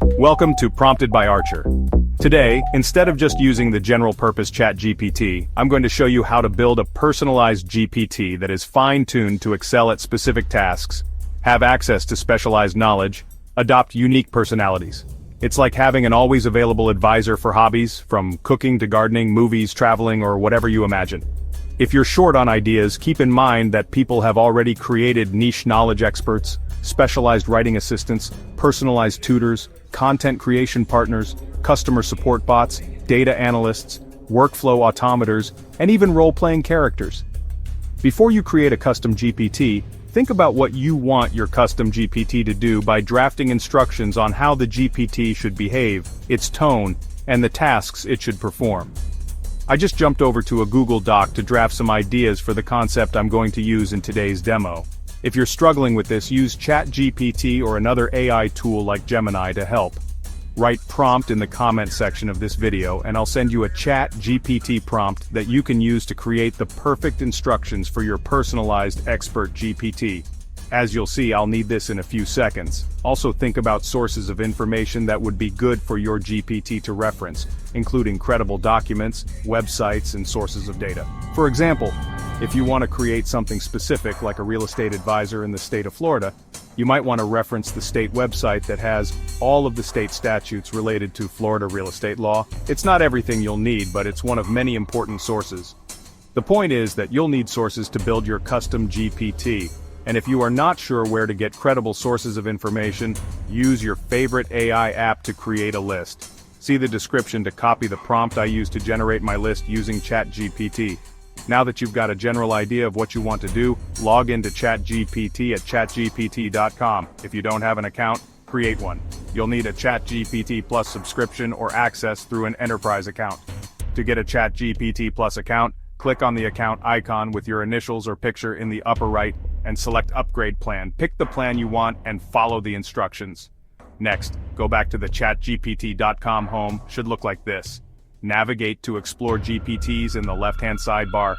Welcome to Prompted by Archer. Today, instead of just using the general-purpose ChatGPT, I'm going to show you how to build a personalized GPT that is fine-tuned to excel at specific tasks, have access to specialized knowledge, adopt unique personalities. It's like having an always-available advisor for hobbies, from cooking to gardening, movies, traveling, or whatever you imagine. If you're short on ideas, keep in mind that people have already created niche knowledge experts, specialized writing assistants, personalized tutors, content creation partners, customer support bots, data analysts, workflow automators, and even role-playing characters. Before you create a custom GPT, think about what you want your custom GPT to do by drafting instructions on how the GPT should behave, its tone, and the tasks it should perform. I just jumped over to a Google Doc to draft some ideas for the concept I'm going to use in today's demo. If you're struggling with this, use ChatGPT or another AI tool like Gemini to help. Write prompt in the comment section of this video and I'll send you a ChatGPT prompt that you can use to create the perfect instructions for your personalized expert GPT. As you'll see, I'll need this in a few seconds. Also think about sources of information that would be good for your GPT to reference, including credible documents, websites, and sources of data. For example, if you want to create something specific like a real estate advisor in the state of Florida, you might want to reference the state website that has all of the state statutes related to Florida real estate law. It's not everything you'll need, but it's one of many important sources. The point is that you'll need sources to build your custom GPT. And if you are not sure where to get credible sources of information, use your favorite AI app to create a list. See the description to copy the prompt I used to generate my list using ChatGPT. Now that you've got a general idea of what you want to do, log into ChatGPT at chatgpt.com. If you don't have an account, create one. You'll need a ChatGPT Plus subscription or access through an enterprise account. To get a ChatGPT Plus account, click on the account icon with your initials or picture in the upper right and select Upgrade Plan. Pick the plan you want and follow the instructions. Next, go back to the chatgpt.com home. Should look like this. Navigate to Explore GPTs in the left-hand sidebar,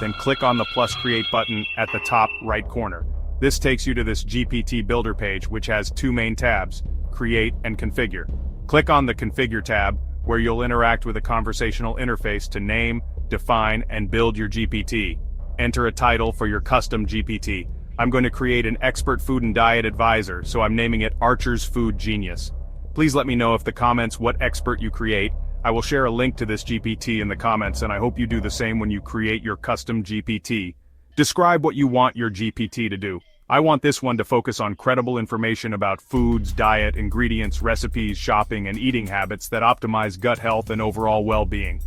then click on the Plus Create button at the top right corner. This takes you to this GPT Builder page, which has two main tabs, Create and Configure. Click on the Configure tab, where you'll interact with a conversational interface to name, define, and build your GPT. Enter a title for your custom GPT. I'm going to create an expert food and diet advisor, so I'm naming it Archer's Food Genius. Please let me know if the comments what expert you create. I will share a link to this GPT in the comments, and I hope you do the same when you create your custom GPT. Describe what you want your GPT to do. I want this one to focus on credible information about foods, diet, ingredients, recipes, shopping, and eating habits that optimize gut health and overall well-being.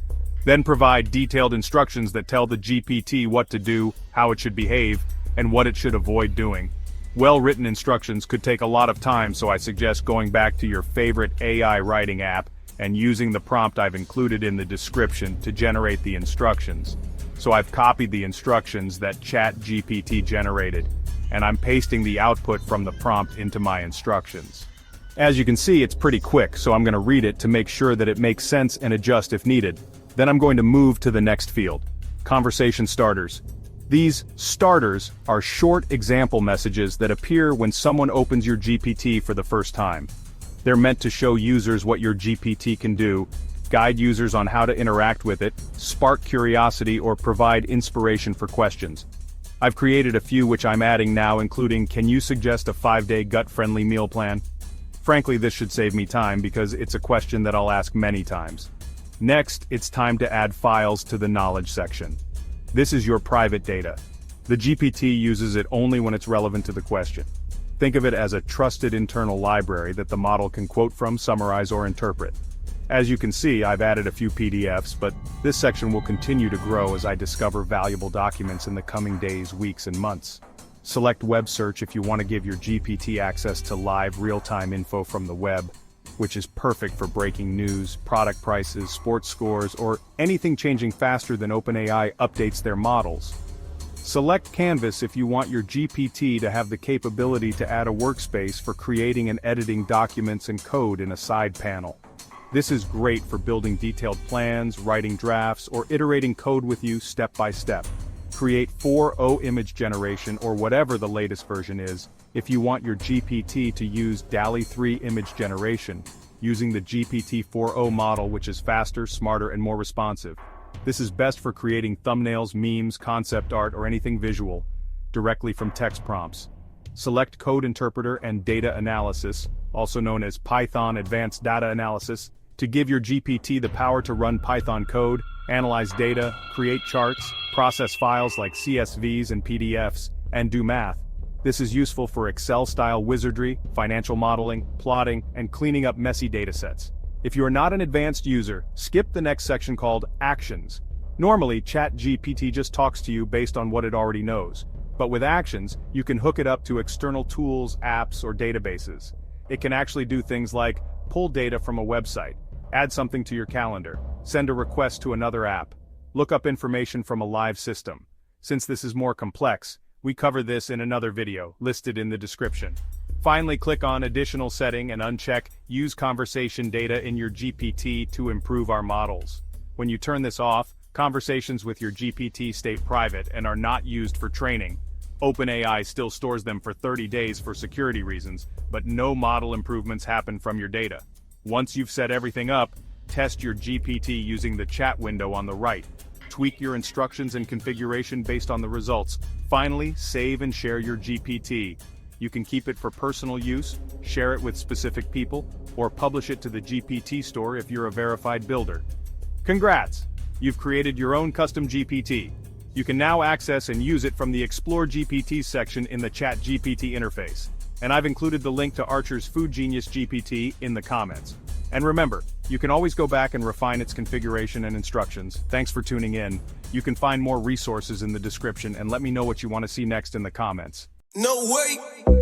Then provide detailed instructions that tell the GPT what to do, how it should behave, and what it should avoid doing. Well-written instructions could take a lot of time, so I suggest going back to your favorite AI writing app and using the prompt I've included in the description to generate the instructions. So I've copied the instructions that ChatGPT generated, and I'm pasting the output from the prompt into my instructions. As you can see, it's pretty quick, so I'm going to read it to make sure that it makes sense and adjust if needed. Then I'm going to move to the next field, Conversation Starters. These starters are short example messages that appear when someone opens your GPT for the first time. They're meant to show users what your GPT can do, guide users on how to interact with it, spark curiosity, or provide inspiration for questions. I've created a few which I'm adding now, including, can you suggest a 5-day gut-friendly meal plan? Frankly, this should save me time because it's a question that I'll ask many times. Next, it's time to add files to the knowledge section. This is your private data. The GPT uses it only when it's relevant to the question. Think of it as a trusted internal library that the model can quote from, summarize, or interpret. As you can see, I've added a few PDFs, but this section will continue to grow as I discover valuable documents in the coming days, weeks, and months. Select Web Search if you want to give your GPT access to live, real-time info from the web, which is perfect for breaking news, product prices, sports scores, or anything changing faster than OpenAI updates their models. Select Canvas if you want your GPT to have the capability to add a workspace for creating and editing documents and code in a side panel. This is great for building detailed plans, writing drafts, or iterating code with you step by step. Create 4.0 image generation or whatever the latest version is, If you want your GPT to use DALL-E 3 image generation, using the GPT 4o model, which is faster, smarter, and more responsive. This is best for creating thumbnails, memes, concept art, or anything visual, directly from text prompts. Select Code Interpreter and Data Analysis, also known as Python Advanced Data Analysis, to give your GPT the power to run Python code, analyze data, create charts, process files like CSVs and PDFs, and do math. This is useful for Excel-style wizardry, financial modeling, plotting, and cleaning up messy datasets. If you are not an advanced user, skip the next section called Actions. Normally, ChatGPT just talks to you based on what it already knows. But with Actions, you can hook it up to external tools, apps, or databases. It can actually do things like pull data from a website, add something to your calendar, send a request to another app, look up information from a live system. Since this is more complex, we cover this in another video, listed in the description. Finally, click on Additional Setting and uncheck Use Conversation Data in your GPT to improve our models. When you turn this off, conversations with your GPT stay private and are not used for training. OpenAI still stores them for 30 days for security reasons, but no model improvements happen from your data. Once you've set everything up, test your GPT using the chat window on the right. Tweak your instructions and configuration based on the results. Finally, save and share your GPT. You can keep it for personal use, share it with specific people, or publish it to the GPT store if you're a verified builder. Congrats! You've created your own custom GPT. You can now access and use it from the Explore GPT section in the ChatGPT interface. And I've included the link to Archer's Food Genius GPT in the comments. And remember, you can always go back and refine its configuration and instructions. Thanks for tuning in. You can find more resources in the description and let me know what you want to see next in the comments. No way!